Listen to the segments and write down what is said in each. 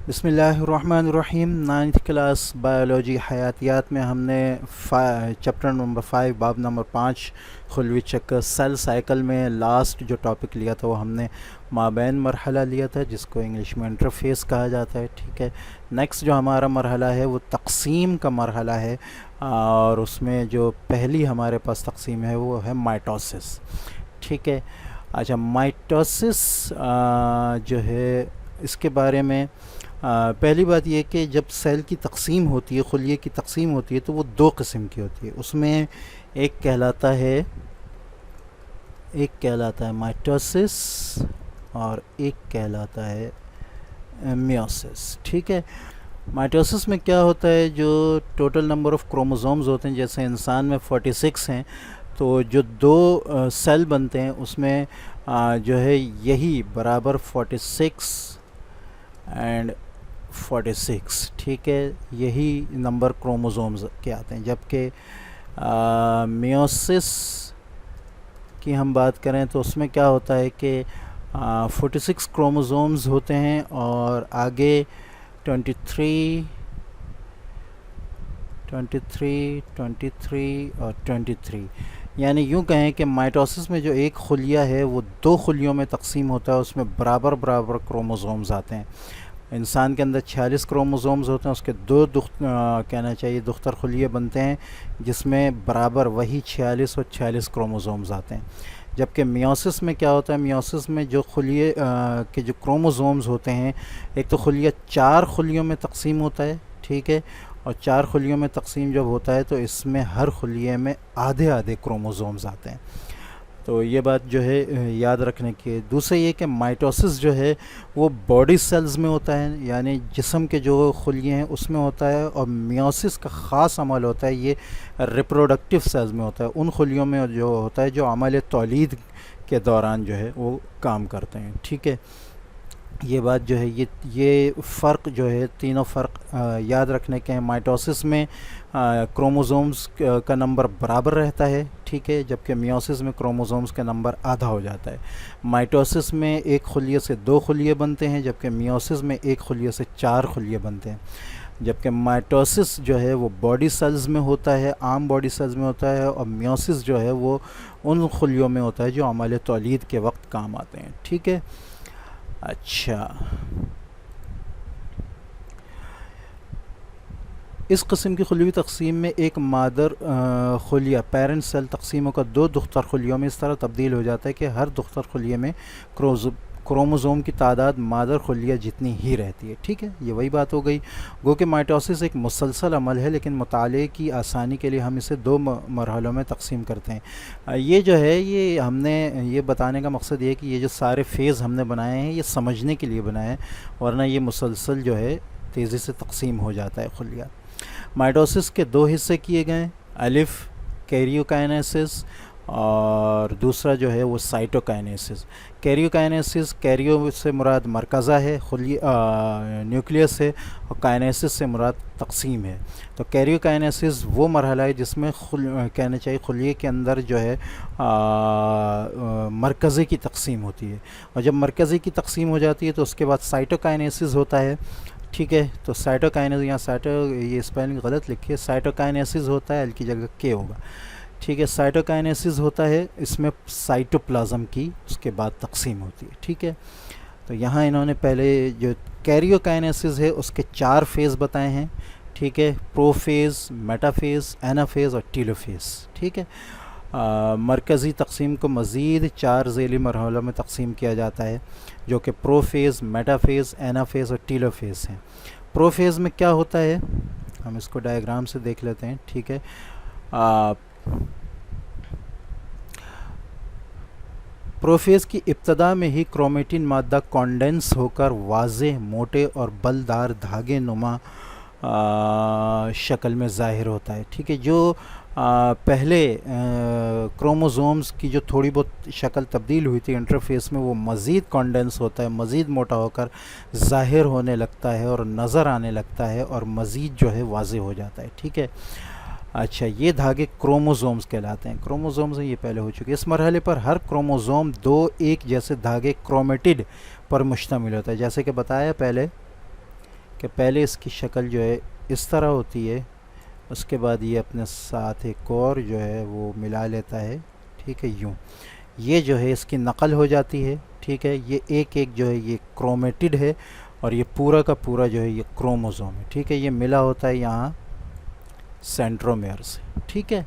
بسم اللہ الرحمن الرحیم۔ 9th کلاس بایولوجی حیاتیات میں ہم نے چیپٹر نمبر 5 باب نمبر 5 خلوی چکر سیل سائیکل میں لاسٹ جو ٹاپک لیا تھا وہ ہم نے مابین مرحلہ لیا تھا، جس کو انگلش میں انٹرفیس کہا جاتا ہے۔ ٹھیک ہے، نیکسٹ جو ہمارا مرحلہ ہے وہ تقسیم کا مرحلہ ہے، اور اس میں جو پہلی ہمارے پاس تقسیم ہے وہ ہے مائٹوسس۔ ٹھیک ہے، اچھا مائٹوسس جو ہے اس کے بارے میں پہلی بات یہ کہ جب سیل کی تقسیم ہوتی ہے، خلیے کی تقسیم ہوتی ہے، تو وہ دو قسم کی ہوتی ہے۔ اس میں ایک کہلاتا ہے مائٹوسس اور ایک کہلاتا ہے میوسس۔ ٹھیک ہے، مائٹوسس میں کیا ہوتا ہے، جو ٹوٹل نمبر آف کروموزومز ہوتے ہیں، جیسے انسان میں 46 ہیں، تو جو دو سیل بنتے ہیں اس میں جو ہے یہی برابر 46 اینڈ 46، ٹھیک ہے، یہی نمبر کروموزومز کے آتے ہیں۔ جبکہ میوسس کی ہم بات کریں تو اس میں کیا ہوتا ہے کہ 46 کروموزومز ہوتے ہیں، اور آگے 23 اور 23، یعنی یوں کہیں کہ مائٹوسس میں جو ایک خلیہ ہے وہ دو خلیوں میں تقسیم ہوتا ہے، اس میں برابر کروموزومز آتے ہیں۔ انسان کے اندر 46 کروموزومز ہوتے ہیں، اس کے کہنا چاہیے دختر خلیے بنتے ہیں، جس میں برابر وہی 46 اور 46 کروموزومز آتے ہیں۔ جبکہ میوسس میں کیا ہوتا ہے، میوسس میں جو خلیے کے جو کروموزومز ہوتے ہیں، ایک تو خلیہ 4 خلیوں میں تقسیم ہوتا ہے، ٹھیک ہے، اور 4 خلیوں میں تقسیم جب ہوتا ہے تو اس میں ہر خلیے میں آدھے کروموزومز آتے ہیں۔ تو یہ بات جو ہے یاد رکھنے کی۔ دوسرا یہ کہ مائٹوسس جو ہے وہ باڈی سیلز میں ہوتا ہے، یعنی جسم کے جو خلیے ہیں اس میں ہوتا ہے، اور میوسس کا خاص عمل ہوتا ہے یہ ریپروڈکٹیو سیلز میں ہوتا ہے، ان خلیوں میں جو ہوتا ہے جو عمل تولید کے دوران جو ہے وہ کام کرتے ہیں۔ ٹھیک ہے، یہ بات جو ہے یہ فرق جو ہے، تینوں فرق یاد رکھنے کے ہیں۔ مائٹوسس میں کروموزومز کا نمبر برابر رہتا ہے، ٹھیک ہے، جبکہ میوسس میں کروموزومز کا نمبر آدھا ہو جاتا ہے۔ مائٹوسس میں ایک خلیے سے 2 خلیے بنتے ہیں، جبکہ میوسس میں ایک خلیے سے 4 خلیے بنتے ہیں۔ جبکہ مائٹوسس جو ہے وہ باڈی سیلز میں ہوتا ہے، عام باڈی سیلز میں ہوتا ہے، اور میوسس جو ہے وہ ان خلیوں میں ہوتا ہے جو عمل تولید کے وقت کام آتے ہیں۔ ٹھیک ہے، اچھا، اس قسم کی خلیوی تقسیم میں ایک مادر خلیہ پیرنٹ سیل تقسیموں کا 2 دختر خلیوں میں اس طرح تبدیل ہو جاتا ہے کہ ہر دختر خلیے میں کروموزوم کی تعداد مادر خلیہ جتنی ہی رہتی ہے۔ ٹھیک ہے، یہ وہی بات ہو گئی۔ گو کہ مائٹوسس ایک مسلسل عمل ہے، لیکن مطالعے کی آسانی کے لیے ہم اسے 2 مرحلوں میں تقسیم کرتے ہیں۔ یہ جو ہے یہ ہم نے یہ بتانے کا مقصد یہ ہے کہ یہ جو سارے فیز ہم نے بنائے ہیں یہ سمجھنے کے لیے بنائے ہیں، ورنہ یہ مسلسل جو ہے تیزی سے تقسیم ہو جاتا ہے خلیہ۔ مائٹوسس کے 2 حصے کیے گئے، الف کیریوکائنیسس اور دوسرا جو ہے وہ سائٹوکائنیسس۔ کیریوکائنیسس، کیریو سے مراد مرکزہ ہے، نیوکلیس ہے، اور کائنیسس سے مراد تقسیم ہے۔ تو کیریوکائنیسس وہ مرحلہ ہے جس میں کہنا چاہیے خلیے کے اندر جو ہے مرکزی کی تقسیم ہوتی ہے، اور جب مرکزی کی تقسیم ہو جاتی ہے تو اس کے بعد سائٹوکائنیسس ہوتا ہے۔ ٹھیک ہے، تو سائٹوکائنیسس، یہاں یہ اسپیلنگ غلط لکھی ہے، سائٹوکائنیسس ہوتا ہے، ایل کی جگہ کے ہوگا۔ ٹھیک ہے، سائٹوکائنیسس ہوتا ہے، اس میں سائٹوپلازم کی اس کے بعد تقسیم ہوتی ہے۔ ٹھیک ہے، تو یہاں انہوں نے پہلے جو کیریوکائنیسس ہے اس کے 4 فیز بتائے ہیں۔ ٹھیک ہے، پرو فیز، میٹا فیز، اینافیز اور ٹیلوفیز۔ ٹھیک ہے، مرکزی تقسیم کو مزید 4 ذیلی مرحلوں میں تقسیم کیا جاتا ہے، جو کہ پرو فیز، میٹا فیز، اینافیز اور ٹیلوفیز ہیں۔ پرو فیز میں کیا ہوتا ہے، ہم اس کو ڈائیگرام سے دیکھ لیتے ہیں۔ ٹھیک ہے، پروفیز کی ابتدا میں ہی کرومیٹن مادہ کانڈنس ہو کر واضح، موٹے اور بلدار دھاگے نما شکل میں ظاہر ہوتا ہے۔ ٹھیک ہے، جو پہلے کروموزومز کی جو تھوڑی بہت شکل تبدیل ہوئی تھی انٹرفیس میں، وہ مزید کانڈنس ہوتا ہے، مزید موٹا ہو کر ظاہر ہونے لگتا ہے اور نظر آنے لگتا ہے، اور مزید جو ہے واضح ہو جاتا ہے۔ ٹھیک ہے، اچھا، یہ دھاگے کروموزومز کہلاتے ہیں۔ کروموزومز یہ پہلے ہو چکے۔ اس مرحلے پر ہر کروموزوم 2 ایک جیسے دھاگے کرومیٹڈ پر مشتمل ہوتا ہے، جیسے کہ بتایا پہلے کہ پہلے اس کی شکل جو ہے اس طرح ہوتی ہے، اس کے بعد یہ اپنے ساتھ ایک اور جو ہے وہ ملا لیتا ہے، ٹھیک ہے، یوں یہ جو ہے اس کی نقل ہو جاتی ہے، ٹھیک ہے، یہ ایک ایک جو ہے یہ کرومیٹڈ ہے، اور یہ پورا کا پورا جو ہے یہ کروموزوم ہے، ٹھیک ہے، یہ ملا ہوتا ہے یہاں سینٹرومیئر سے، ٹھیک ہے۔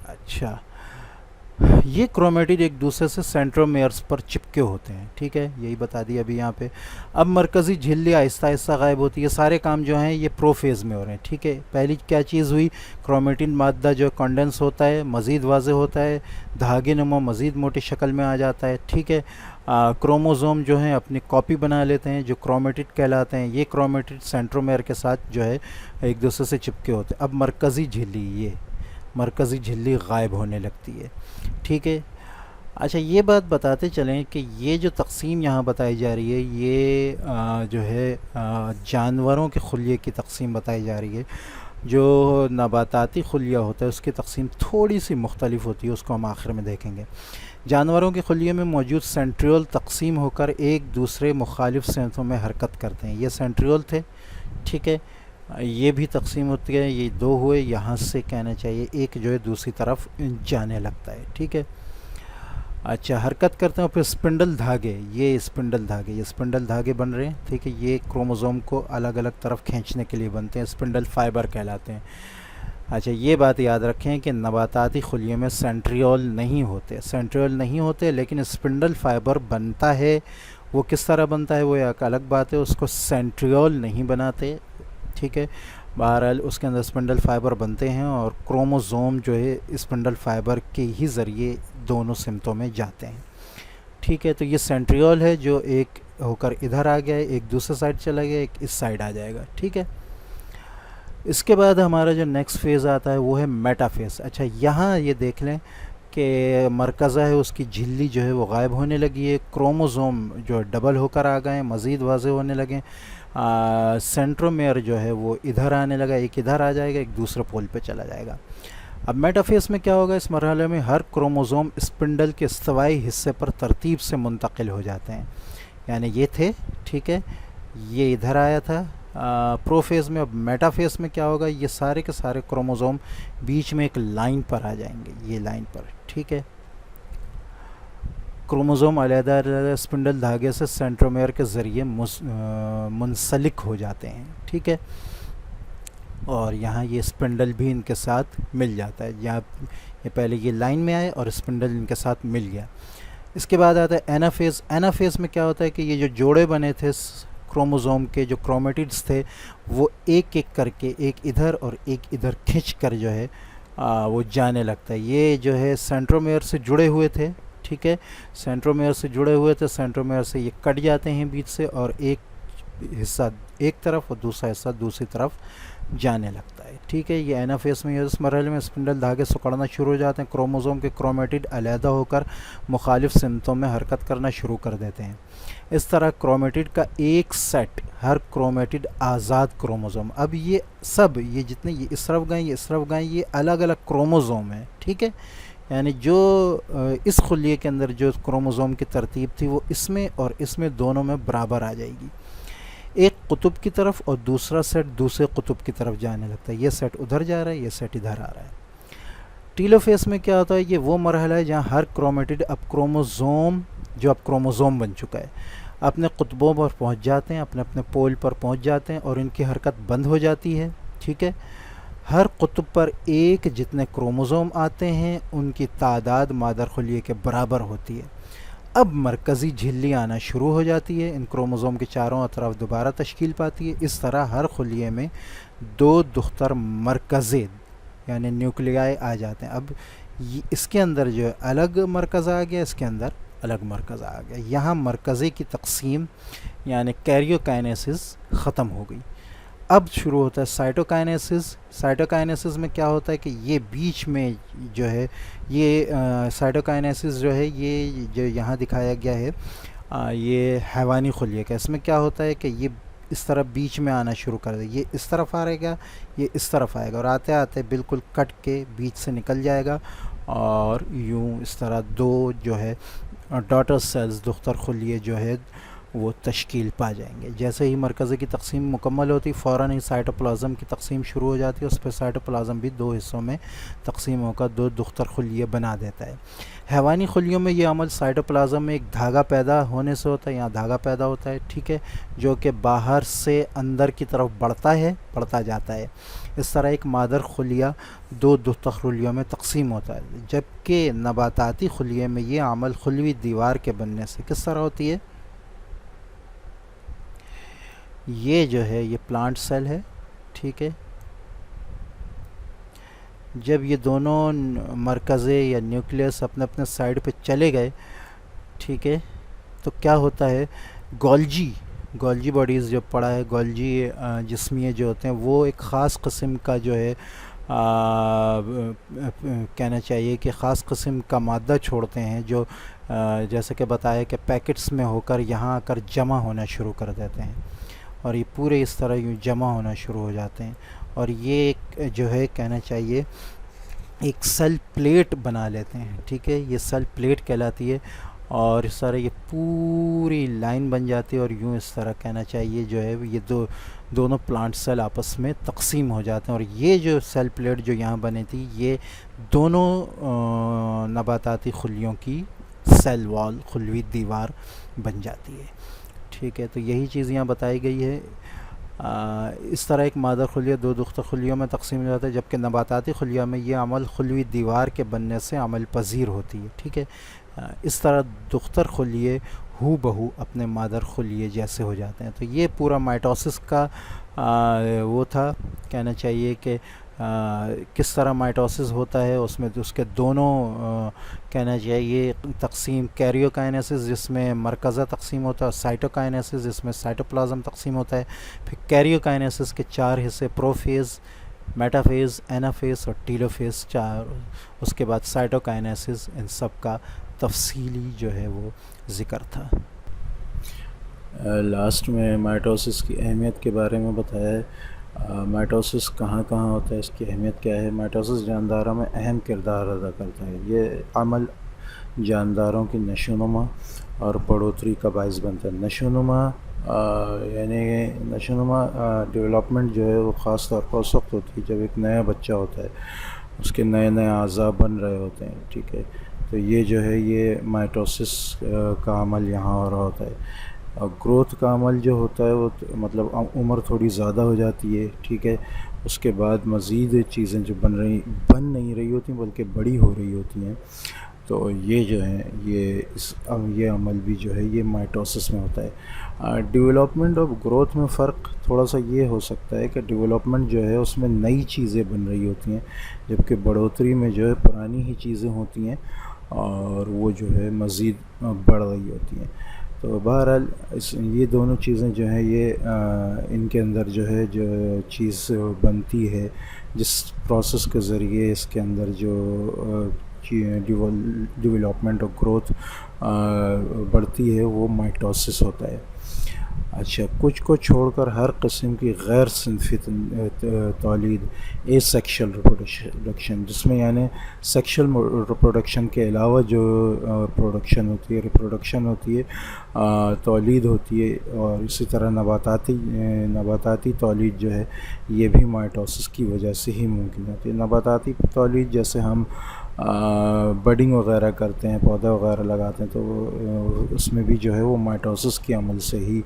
اچھا، یہ کرومیٹڈ ایک دوسرے سے سینٹرومیئرس پر چپکے ہوتے ہیں، ٹھیک ہے، یہی بتا دیا ابھی یہاں پہ۔ اب مرکزی جھلی آہستہ آہستہ غائب ہوتی ہے، سارے کام جو ہیں یہ پرو فیز میں ہو رہے ہیں، ٹھیک ہے۔ پہلی کیا چیز ہوئی، کرومیٹن مادہ جو کنڈنس ہوتا ہے، مزید واضح ہوتا ہے، دھاگے نما مزید موٹی شکل میں آ جاتا ہے، ٹھیک ہے۔ کروموزوم جو ہیں اپنی کاپی بنا لیتے ہیں جو کرومیٹڈ کہلاتے ہیں، یہ کرومیٹڈ سینٹرومیئر کے ساتھ جو ہے ایک دوسرے سے چپکے ہوتے ہیں۔ اب مرکزی جھلی، یہ مرکزی جھلی غائب ہونے لگتی ہے، ٹھیک ہے۔ اچھا، یہ بات بتاتے چلیں کہ یہ جو تقسیم یہاں بتائی جا رہی ہے، یہ جو ہے جانوروں کے خلیے کی تقسیم بتائی جا رہی ہے۔ جو نباتاتی خلیہ ہوتا ہے اس کی تقسیم تھوڑی سی مختلف ہوتی ہے، اس کو ہم آخر میں دیکھیں گے۔ جانوروں کے خلیے میں موجود سینٹریول تقسیم ہو کر ایک دوسرے مخالف سمتوں میں حرکت کرتے ہیں، یہ سینٹریول تھے، ٹھیک ہے۔ یہ بھی تقسیم ہوتی ہے، یہ دو ہوئے، یہاں سے کہنا چاہیے ایک جو ہے دوسری طرف جانے لگتا ہے، ٹھیک ہے۔ اچھا، حرکت کرتے ہیں، پھر اسپنڈل دھاگے، یہ اسپنڈل دھاگے بن رہے ہیں، ٹھیک ہے، یہ کروموزوم کو الگ الگ طرف کھینچنے کے لیے بنتے ہیں، اسپنڈل فائبر کہلاتے ہیں۔ اچھا، یہ بات یاد رکھیں کہ نباتاتی خلیے میں سینٹریول نہیں ہوتے، لیکن اسپنڈل فائبر بنتا ہے۔ وہ کس طرح بنتا ہے وہ ایک الگ بات ہے، اس کو سینٹریول نہیں بناتے، ٹھیک ہے۔ بہرحال اس کے اندر اسپنڈل فائبر بنتے ہیں، اور کروموزوم جو ہے اسپنڈل فائبر کے ہی ذریعے دونوں سمتوں میں جاتے ہیں، ٹھیک ہے۔ تو یہ سینٹریول ہے جو ایک ہو کر ادھر آ گیا ہے، ایک دوسرے سائڈ چلا گیا، ایک اس سائڈ آ جائے گا، ٹھیک ہے۔ اس کے بعد ہمارا جو نیکسٹ فیز آتا ہے وہ ہے میٹا فیز۔ اچھا، یہاں یہ دیکھ لیں کہ مرکزہ ہے اس کی جھلی جو ہے وہ غائب ہونے لگی ہے، کروموزوم جو ڈبل ہو کر آ گئے ہیں، مزید واضح ہونے لگے، سینٹرومیئر جو ہے وہ ادھر آنے لگا، ایک ادھر آ جائے گا، ایک دوسرے پول پہ چلا جائے گا۔ اب میٹافیز میں کیا ہوگا، اس مرحلے میں ہر کروموزوم اسپنڈل کے استوائی حصے پر ترتیب سے منتقل ہو جاتے ہیں، یعنی یہ تھے، ٹھیک ہے، یہ ادھر آیا تھا پرو فیز میں۔ اب میٹا فیز میں کیا ہوگا، یہ سارے کے سارے کروموزوم بیچ میں ایک لائن پر آ جائیں گے، یہ لائن پر، ٹھیک ہے۔ کروموزوم علیحدہ علیحدہ اسپنڈل دھاگے سے سینٹرومیئر کے ذریعے منسلک ہو جاتے ہیں، ٹھیک ہے، اور یہاں یہ اسپنڈل بھی ان کے ساتھ مل جاتا ہے، یہاں یہ پہلے یہ لائن میں آئے اور اسپنڈل ان کے ساتھ مل گیا۔ اس کے بعد آتا ہے اینافیز۔ اینافیز میں کیا ہوتا ہے کہ یہ جو جوڑے بنے تھے کروموزوم کے، جو کرومیٹڈس تھے، وہ ایک ایک کر کے ایک ادھر اور ایک ادھر کھنچ کر جو ہے وہ جانے لگتا ہے۔ یہ جو ہے سینٹرومیئر سے جڑے ہوئے تھے، ٹھیک ہے، سینٹرومیئر سے جڑے ہوئے تھے، سینٹرومیئر سے یہ کٹ جاتے ہیں بیچ سے، اور ایک حصہ ایک طرف اور دوسرا حصہ دوسری طرف جانے لگتا ہے، ٹھیک ہے۔ یہ اینافیز میں اس مرحلے میں اسپنڈل دھاگے سکڑنا شروع ہو جاتے ہیں، کروموزوم کے کرومیٹڈ علیحدہ ہو کر مخالف سمتوں میں حرکت کرنا شروع کر دیتے ہیں۔ اس طرح کرومیٹڈ کا ایک سیٹ، ہر کرومیٹڈ آزاد کروموزوم، اب یہ سب، یہ جتنے یہ اس طرف گئے، یہ اس طرف گئے، یہ الگ الگ کروموزوم ہیں، ٹھیک ہے، یعنی جو اس خلیے کے اندر جو کروموزوم کی ترتیب تھی وہ اس میں اور اس میں دونوں میں برابر آ جائے گی، ایک قطب کی طرف اور دوسرا سیٹ دوسرے قطب کی طرف جانے لگتا ہے، یہ سیٹ ادھر جا رہا ہے، یہ سیٹ ادھر آ رہا ہے۔ ٹیلوفیز میں کیا ہوتا ہے، یہ وہ مرحلہ ہے جہاں ہر کرومیٹڈ اب کروموزوم بن چکا ہے، اپنے قطبوں پر پہنچ جاتے ہیں، اپنے اپنے پول پر پہنچ جاتے ہیں، اور ان کی حرکت بند ہو جاتی ہے، ٹھیک ہے۔ ہر قطب پر ایک جتنے کروموزوم آتے ہیں ان کی تعداد مادر خلیے کے برابر ہوتی ہے۔ اب مرکزی جھلی آنا شروع ہو جاتی ہے، ان کروموزوم کے چاروں اطراف دوبارہ تشکیل پاتی ہے، اس طرح ہر خلیے میں دو دختر مرکزے یعنی نیوکلیائی آ جاتے ہیں۔ اب اس کے اندر جو ہے الگ مرکز آ گیا، اس کے اندر الگ مرکز آ گیا، یہاں مرکزے کی تقسیم یعنی کیریوکائنیسس ختم ہو گئی۔ اب شروع ہوتا ہے سائٹوکائنیسس۔ سائٹوکائنیسس میں کیا ہوتا ہے کہ یہ بیچ میں جو ہے یہ سائٹوکائنیسس جو ہے یہ جو یہاں دکھایا گیا ہے یہ حیوانی خلیے کا، اس میں کیا ہوتا ہے کہ یہ اس طرح بیچ میں آنا شروع کر دے، یہ اس طرف آ رہے گا، یہ اس طرف آئے گا، اور آتے آتے بالکل کٹ کے بیچ سے نکل جائے گا، اور یوں اس طرح دو جو ہے ڈاٹر سیلز، دختر خلیے جو ہے وہ تشکیل پا جائیں گے۔ جیسے ہی مرکزی کی تقسیم مکمل ہوتی فوراً ہی سائٹوپلازم کی تقسیم شروع ہو جاتی ہے، اس پہ سائٹوپلازم بھی دو حصوں میں تقسیم ہو کر دو دختر خلیے بنا دیتا ہے۔ حیوانی خلیوں میں یہ عمل سائٹوپلازم میں ایک دھاگا پیدا ہونے سے ہوتا ہے، یہاں دھاگا پیدا ہوتا ہے، ٹھیک ہے، جو کہ باہر سے اندر کی طرف بڑھتا جاتا ہے۔ اس طرح ایک مادر خلیہ دو دختر خلیوں میں تقسیم ہوتا ہے، جبکہ نباتاتی خلیے میں یہ عمل خلوی دیوار کے بننے سے کس طرح ہوتی ہے؟ یہ جو ہے یہ پلانٹ سیل ہے، ٹھیک ہے، جب یہ دونوں مرکزے یا نیوکلیس اپنے اپنے سائڈ پہ چلے گئے، ٹھیک ہے، تو کیا ہوتا ہے، گولجی باڈیز جو پڑا ہے، گولجی جسمیے جو ہوتے ہیں وہ ایک خاص قسم کا جو ہے کہنا چاہیے کہ خاص قسم کا مادہ چھوڑتے ہیں جو جیسے کہ بتایا کہ پیکٹس میں ہو کر یہاں آ کر جمع ہونا شروع کر دیتے ہیں، اور یہ پورے اس طرح یوں جمع ہونا شروع ہو جاتے ہیں، اور یہ ایک جو ہے کہنا چاہیے ایک سیل پلیٹ بنا لیتے ہیں، ٹھیک ہے، یہ سیل پلیٹ کہلاتی ہے، اور اس طرح یہ پوری لائن بن جاتی ہے، اور یوں اس طرح کہنا چاہیے جو ہے یہ دونوں پلانٹ سیل آپس میں تقسیم ہو جاتے ہیں، اور یہ جو سیل پلیٹ جو یہاں بنی تھی یہ دونوں نباتاتی خلیوں کی سیل وال، خلوی دیوار بن جاتی ہے، ٹھیک ہے، تو یہی چیز یہاں بتائی گئی ہے۔ اس طرح ایک مادر خلیہ دو دختر خلیوں میں تقسیم ہو جاتا ہے، جبکہ نباتاتی خلیہ میں یہ عمل خلوی دیوار کے بننے سے عمل پذیر ہوتی ہے، ٹھیک ہے، اس طرح دختر خلیے ہو بہو اپنے مادر خلیے جیسے ہو جاتے ہیں۔ تو یہ پورا مائٹوسس کا وہ تھا، کہنا چاہیے کہ کس طرح مائٹوسس ہوتا ہے، اس میں اس کے دونوں کہنا چاہیے تقسیم، کیریوکائنیسس جس میں مرکزہ تقسیم ہوتا ہے، سائٹوکائنیسس جس میں سائٹوپلازم تقسیم ہوتا ہے، پھر کیریوکائنیسس کے چار حصے، پروفیز، میٹافیز، اینافیز اور ٹیلوفیز چار، اس کے بعد سائٹوکائنیسس، ان سب کا تفصیلی جو ہے وہ ذکر تھا۔ لاسٹ میں مائٹوسس کی اہمیت کے بارے میں بتایا ہے۔ مائٹوسس کہاں کہاں ہوتا ہے، اس کی اہمیت کیا ہے؟ مائٹوسس جانداروں میں اہم کردار ادا کرتا ہے۔ یہ عمل جانداروں کی نشوونما اور بڑھوتری کا باعث بنتا ہے۔ نشوونما یعنی نشوونما ڈیولپمنٹ جو ہے وہ خاص طور پر اس وقت ہوتی ہے جب ایک نیا بچہ ہوتا ہے، اس کے نئے اعضاء بن رہے ہوتے ہیں، ٹھیک ہے، تو یہ جو ہے یہ مائٹوسس کا عمل یہاں ہو رہا ہوتا ہے۔ اور گروتھ کا عمل جو ہوتا ہے وہ مطلب عمر تھوڑی زیادہ ہو جاتی ہے، ٹھیک ہے، اس کے بعد مزید چیزیں جو بن نہیں رہی ہوتی بلکہ بڑی ہو رہی ہوتی ہیں، تو یہ جو ہے یہ عمل بھی جو ہے یہ مائٹوسس میں ہوتا ہے۔ ڈیولپمنٹ اور گروتھ میں فرق تھوڑا سا یہ ہو سکتا ہے کہ ڈیولپمنٹ جو ہے اس میں نئی چیزیں بن رہی ہوتی ہیں، جبکہ بڑھوتری میں جو ہے پرانی ہی چیزیں ہوتی ہیں اور وہ جو ہے مزید بڑھ رہی ہوتی ہیں۔ تو بہرحال یہ دونوں چیزیں جو ہیں یہ ان کے اندر جو ہے جو چیز بنتی ہے، جس پروسیس کے ذریعے اس کے اندر جو ڈیولپمنٹ اور گروتھ بڑھتی ہے وہ مائٹوسس ہوتا ہے۔ اچھا، کچھ کو چھوڑ کر ہر قسم کی غیر صنفی تولید اے سیکشل ریپروڈکشن، جس میں یعنی سیکشل ریپروڈکشن کے علاوہ جو پروڈکشن ہوتی ہے، ریپروڈکشن ہوتی ہے، تولید ہوتی ہے، اور اسی طرح نباتاتی تولید جو ہے یہ بھی مائٹوسس کی وجہ سے ہی ممکن ہوتی ہے۔ نباتاتی تولید جیسے ہم بڈنگ وغیرہ کرتے ہیں، پودا وغیرہ لگاتے ہیں، تو اس میں بھی جو ہے وہ مائٹوسس کے عمل سے ہی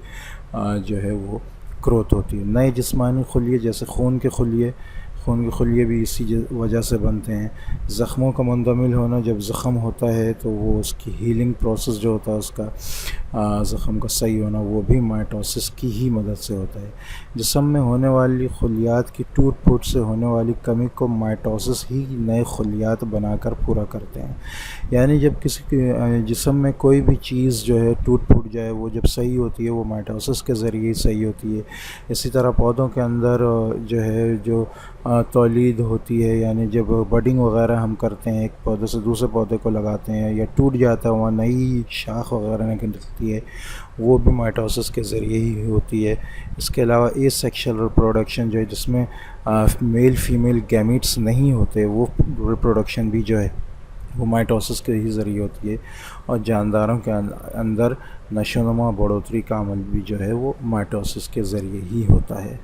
جو ہے وہ گروتھ ہوتی ہے۔ نئے جسمانی خلیے جیسے خون کے خلیے بھی اسی وجہ سے بنتے ہیں۔ زخموں کا مندمل ہونا، جب زخم ہوتا ہے تو وہ اس کی ہیلنگ پروسیس جو ہوتا ہے اس کا زخم کا صحیح ہونا، وہ بھی مائٹوسس کی ہی مدد سے ہوتا ہے۔ جسم میں ہونے والی خلیات کی ٹوٹ پھوٹ سے ہونے والی کمی کو مائٹوسس ہی نئے خلیات بنا کر پورا کرتے ہیں۔ یعنی جب کسی جسم میں کوئی بھی چیز جو ہے ٹوٹ پھوٹ جائے، وہ جب صحیح ہوتی ہے وہ مائٹوسس کے ذریعے ہی صحیح ہوتی ہے۔ اسی طرح پودوں کے اندر جو ہے جو تولید ہوتی ہے، یعنی جب بڈنگ وغیرہ ہم کرتے ہیں، ایک پودے سے دوسرے پودے کو لگاتے ہیں یا ٹوٹ جاتا ہے وہاں نئی شاخ وغیرہ نکلتی ہے، وہ بھی مائٹوسس کے ذریعے ہی ہوتی ہے۔ اس کے علاوہ اے سیکشل ریپروڈکشن جو ہے جس میں میل فیمیل گیمیٹس نہیں ہوتے، وہ ریپروڈکشن بھی جو ہے وہ مائٹوسس کے ہی ذریعے ہوتی ہے، اور جانداروں کے اندر نشو و نما بڑھوتری کا عمل بھی جو ہے وہ مائٹوسس کے ذریعے ہی ہوتا ہے۔